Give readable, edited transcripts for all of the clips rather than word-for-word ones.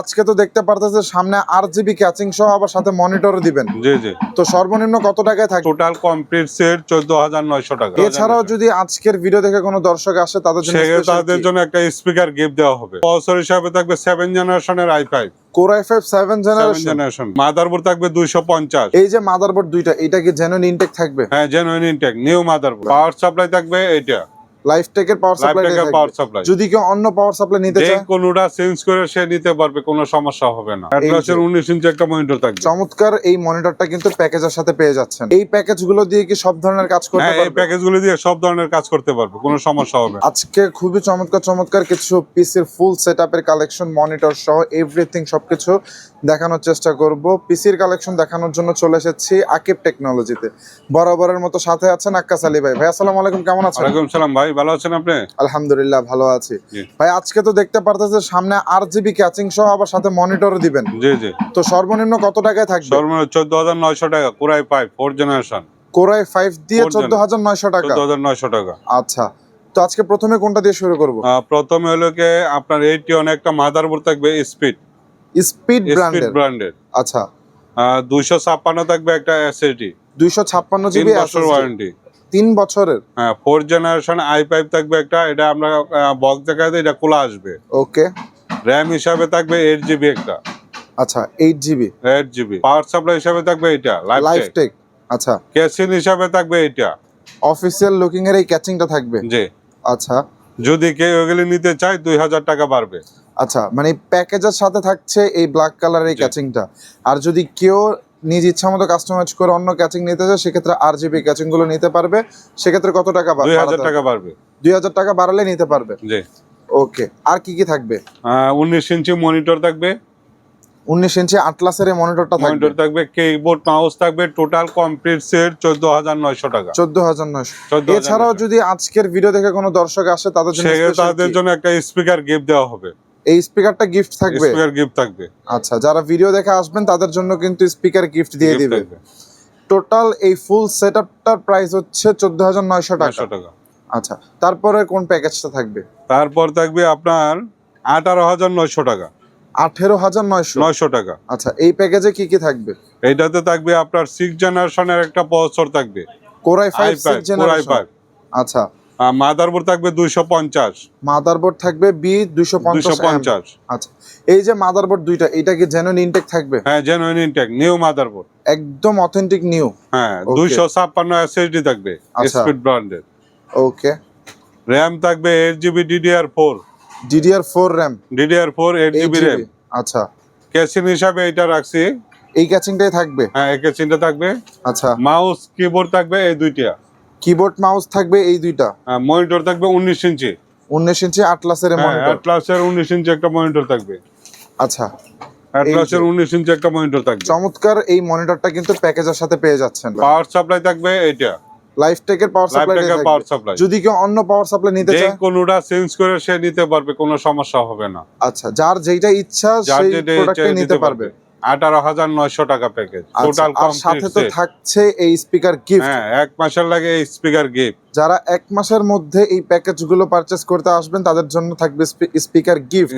আজকে তো দেখতে পারতেছে সামনে আরজিবি ক্যাচিং সহ আবার সাথে মনিটরও দিবেন। জি জি। তো সর্বনিম্ন কত টাকায় থাকবে? টোটাল কমপ্লিট সেট 14900 টাকা। এছাড়াও যদি আজকের ভিডিও দেখে কোনো দর্শক আসে তাদের জন্য একটা স্পিকার গিফট দেওয়া হবে। প্রসেসর হিসাবে থাকবে 7 জেনারেশনের i5 core i5 7 generation. Motherboard থাকবে 250। এই যে মাদারবোর্ড দুইটা, এটা কি জেনুইন ইনটেক থাকবে? হ্যাঁ genuine intake new motherboard. Power supply থাকবে এটা লাইফটেকের পাওয়ার সাপ্লাই। যদি কেউ অন্য পাওয়ার সাপ্লাই নিতে চায় কোনটা চেঞ্জ করে সে নিতে পারবে, কোনো সমস্যা হবে না। অ্যাটলাসের 19 ইঞ্চি একটা মনিটর থাকবে। চমৎকার এই মনিটরটা কিন্তু প্যাকেজের সাথে পেয়ে যাচ্ছেন। এই প্যাকেজগুলো দিয়ে কি সব ধরনের কাজ করতে পারবে? এই প্যাকেজগুলো দিয়ে সব ধরনের কাজ করতে পারবে, কোনো সমস্যা হবে না। আজকে খুবই চমৎকার কিছু পিসির ফুল সেটআপের কালেকশন, মনিটর সহ এভরিথিং সবকিছু দেখানোর চেষ্টা করব। পিসির কালেকশন দেখানোর জন্য চলে এসেছি আকিব টেকনোলজিতে। বরাবরের মতো সাথে আছেন আক্কাস আলী ভাই। ভাই আসসালামু আলাইকুম, কেমন আছেন? ওয়ালাইকুম সালাম ভাই, ভালো আছেন আপনি? আলহামদুলিল্লাহ ভালো আছি ভাই। আজকে তো দেখতে পারতেছে সামনে আরজিবি ক্যাচিং সহ আবার সাথে মনিটরও দিবেন। জি জি। তো সর্বনিম্ন কত টাকায় থাকবে? সর্বনিম্ন 14900 টাকা। Core i5 4 generation. Core i5 দিয়ে 14900 টাকা। 14900 টাকা। আচ্ছা, তো আজকে প্রথমে কোনটা দিয়ে শুরু করব? প্রথমে হলো কি আপনার 80 অন একটা মাদারবোর্ড থাকবে স্পিড ব্র্যান্ডের। আচ্ছা, 256 থাকবে একটা এসএসডি। 256 জিবি বছর ওয়ারেন্টি। 3 বছরের। হ্যাঁ 4 জেনারেশন i5 থাকবে একটা। এটা আমরা বক্স দেখাতে এটা খোলা আসবে। ওকে। র‍্যাম হিসাবে থাকবে 8 জিবি একটা। আচ্ছা 8 জিবি। পাওয়ার সাপ্লাই হিসাবে থাকবে এটা লাইফটেক। আচ্ছা, ক্যাচিং হিসাবে থাকবে এটা। অফিশিয়াল লুকিং এর এই ক্যাচিংটা থাকবে। জি। আচ্ছা, যদি কেউ এগুলি নিতে চায় 2000 টাকা বাড়বে। আচ্ছা, মানে প্যাকেজের সাথে থাকছে এই ব্ল্যাক কালার এই ক্যাচিংটা। আর যদি কেউ নিজ ইচ্ছা মতো কাস্টমাইজ করে অন্য ক্যাচিং নিতে চায় সেক্ষেত্রে আরজিবি ক্যাচিং গুলো নিতে পারবে। সেক্ষেত্রে কত টাকা বাড়বে? 2000 টাকা বাড়বে। 2000 টাকা বাড়ালে নিতে পারবে। জি। ওকে, আর কি কি থাকবে? 19 ইঞ্চি মনিটর থাকবে। 19 ইঞ্চি আটলাসের এই মনিটরটা থাকবে। কিবোর্ড মাউস থাকবে। টোটাল কমপ্লিট সেট 14900 টাকা। 14900। এছাড়াও যদি আজকের ভিডিও দেখে কোনো দর্শক আসে তাদের জন্য একটা স্পিকার গিফট দেওয়া হবে। এই স্পিকারটা গিফট থাকবে। আচ্ছা, যারা ভিডিও দেখে আসবেন তাদের জন্য কিন্তু স্পিকার গিফট দিয়ে দিবে। টোটাল এই ফুল সেটআপটার প্রাইস হচ্ছে 14900 টাকা। আচ্ছা, তারপরে কোন প্যাকেজটা থাকবে? তারপর থাকবে আপনার 18900 টাকা। 18900 টাকা। আচ্ছা, এই প্যাকেজে কি কি থাকবে? এইটাতে থাকবে আপনার 6 জেনারেশনের একটা প্রসেসর থাকবে। Core i5 6 generation. আচ্ছা, মাদারবোর্ড থাকবে 250। মাদারবোর্ড থাকবে B250। আচ্ছা, এই যে মাদারবোর্ড দুইটা, এটা কি জেনুইন ইনটেক থাকবে? হ্যাঁ জেনুইন ইনটেক নিউ মাদারবোর্ড। একদম অথেন্টিক নিউ। হ্যাঁ 256 এসএসডি থাকবে স্পিড ব্র্যান্ডের। ওকে। র‍্যাম থাকবে 8 GB DDR4 RAM. 8 GB RAM. আচ্ছা, ক্যাচিং হিসাবে এটা রাখছি। এই ক্যাচিংটাই থাকবে? হ্যাঁ এই ক্যাচিংটা থাকবে। আচ্ছা, মাউস কিবোর্ড থাকবে এই দুইটা। কিবোর্ড মাউস থাকবে এই দুইটা। মনিটর থাকবে 19 ইঞ্চি। 19 ইঞ্চি আটলাসের মনিটর। আটলাসের 19 ইঞ্চি একটা মনিটর থাকবে। আচ্ছা, আটলাসের 19 ইঞ্চি একটা মনিটর থাকবে। চমৎকার এই মনিটরটা কিন্তু প্যাকেজের সাথে পেয়ে যাচ্ছেন। পাওয়ার সাপ্লাই থাকবে এটা। লাইফটেকের পাওয়ার সাপ্লাই। যদি কেউ অন্য পাওয়ার সাপ্লাই নিতে চায় কোনটা চেঞ্জ করে সে নিতে পারবে, কোনো সমস্যা হবে না। আচ্ছা, যার যেটা ইচ্ছা সেই প্রোডাক্টই নিতে পারবে। 18900 টাকা প্যাকেজ টোটাল কমপ্লিট। সাথে তো থাকছে এই স্পিকার গিফট। হ্যাঁ 1 মাসের লাগে এই স্পিকার গিফট। যারা 1 মাসের মধ্যে এই প্যাকেজগুলো পারচেজ করতে আসবেন তাদের জন্য থাকবে স্পিকার গিফট।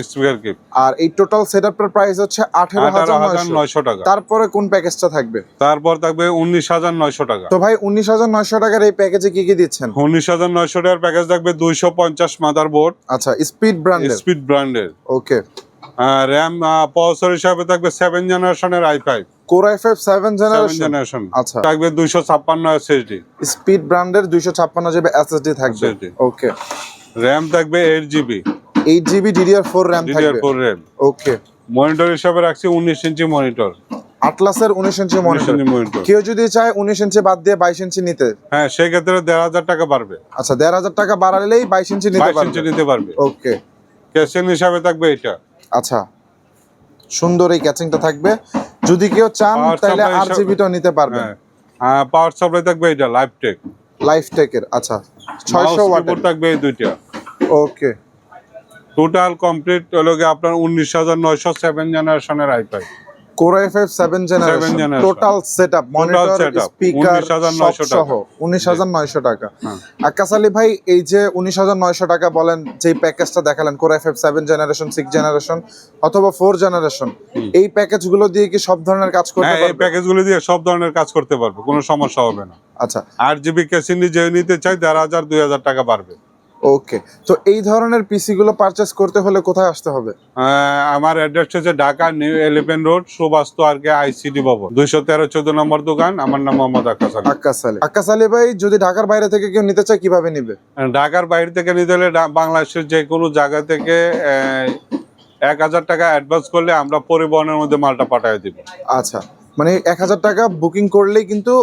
আর এই টোটাল সেটআপের প্রাইস হচ্ছে 18900 টাকা। তারপরে কোন প্যাকেজটা থাকবে? তারপর থাকবে 19900 টাকা। তো ভাই 19900 টাকার এই প্যাকেজে কি কি দিচ্ছেন? 19900 টাকার প্যাকেজ থাকবে 250 মাদারবোর্ড। আচ্ছা, স্পিড ব্র্যান্ডের। ওকে। র‍্যাম প্রসেসর হিসাবে থাকবে 7 জেনারেশনের i5 কোর i5 7 জেনারেশন। আচ্ছা, থাকবে 256 এসএসডি। স্পিড ব্র্যান্ডের 256 জিবি এসএসডি থাকবে। ওকে। র‍্যাম থাকবে 8 জিবি। 8 জিবি DDR4 র‍্যাম থাকবে। ওকে। মনিটর হিসাবে রাখছি 19 ইঞ্চি মনিটর। আটলাসের 19 inch monitor. কেউ যদি চায় 19 ইঞ্চি বাদ দিয়ে 22 ইঞ্চি নিতে, হ্যাঁ সেই ক্ষেত্রে 1,500 টাকা বাড়বে। আচ্ছা, 1,500 টাকা বাড়ালেই 22 ইঞ্চি নিতে পারবে। ওকে। ক্যাচিং হিসাবে থাকবে এটা। আচ্ছা, সুন্দর এই ক্যাচিংটা থাকবে। যদি কেউ চান তাহলে আরজিবিটাও নিতে পারবেন। হ্যাঁ পাওয়ার সাপ্লাই থাকবে এটা লাইফটেকের। আচ্ছা, 600 ওয়াটের থাকবে এই দুইটা। ওকে। টোটাল কমপ্লিট হলো কি আপনার 19900 7 জেনারেশনের i5। Core i5 7 generation generation। Total setup monitor setup, speaker 19,900 সহ টাকা। 19,900 টাকা। হ্যাঁ। আকাশ আলী ভাই, এই যে 19,900 টাকা বলেন যে প্যাকেজটা দেখালেন Core i5 7 জেনারেশন 6 জেনারেশন অথবা 4 জেনারেশন, এই প্যাকেজগুলো দিয়ে কি সব ধরনের কাজ করতে হ্যাঁ, এই পারবে? প্যাকেজগুলো দিয়ে সব ধরনের কাজ করতে পারবে, কোনো সমস্যা হবে না। আচ্ছা 8 GB ক্যাসিনি যে নিতে চাই 1,500 2,000 টাকা বাড়বে। ওকে, তো এই ধরনের পিসি গুলো পারচেজ করতে হলে কোথায় আসতে হবে? আমার অ্যাড্রেস হচ্ছে Dhaka new elephant road, Subastu আর কে আইসিডি ভবন, 213-14 নম্বর দোকান। আমার নাম মোহাম্মদ আকাশ আলী। আকাশ আলী ভাই, যদি ঢাকার বাইরে থেকে কেউ নিতে চায় কিভাবে নিবে? ঢাকার বাইরে থেকে নিতে হলে বাংলাদেশের যে কোনো জায়গা থেকে 1,000 টাকা অ্যাডভান্স করলে আমরা পরিবহনের মধ্যে মালটা পাঠিয়ে দিব। আচ্ছা, মানে 1,000 টাকা বুকিং করলেই কিন্তু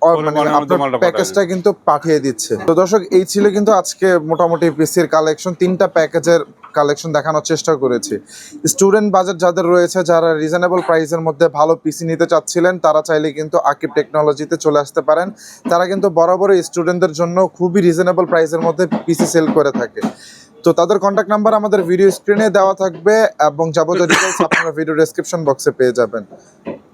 মানে পরিবহনের মধ্যে আপনার মালটা প্যাকেজটা কিন্তু পাঠিয়ে দিচ্ছে। তো দর্শক, এই ছিল কিন্তু আজকে মোটামুটি পিসির কালেকশন, 3টা প্যাকেজের কালেকশন দেখানোর চেষ্টা করেছি। স্টুডেন্ট বাজেট যাদের রয়েছে, যারা রিজনেবল প্রাইসের মধ্যে ভালো পিসি নিতে চাচ্ছিলেন, তারা চাইলে কিন্তু আকিব টেকনোলজিতে চলে আসতে পারেন। তারা কিন্তু বরাবরই স্টুডেন্টদের জন্য খুবই রিজনেবল প্রাইসের মধ্যে পিসি সেল করে থাকে। তো তাদের কন্ট্যাক্ট নাম্বার আমাদের ভিডিও স্ক্রিনে দেওয়া থাকবে এবং যাবতীয় ডিটেইলস আপনারা ভিডিও ডেসক্রিপশন বক্সে পেয়ে যাবেন।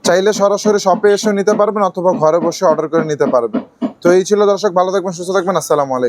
চাইলে সরাসরি শপে এসে নিতে পারবেন অথবা ঘরে বসে অর্ডার করে নিতে পারবেন। তো এই ছিল দর্শক, ভালো থাকবেন, সুস্থ থাকবেন, আসসালামু আলাইকুম।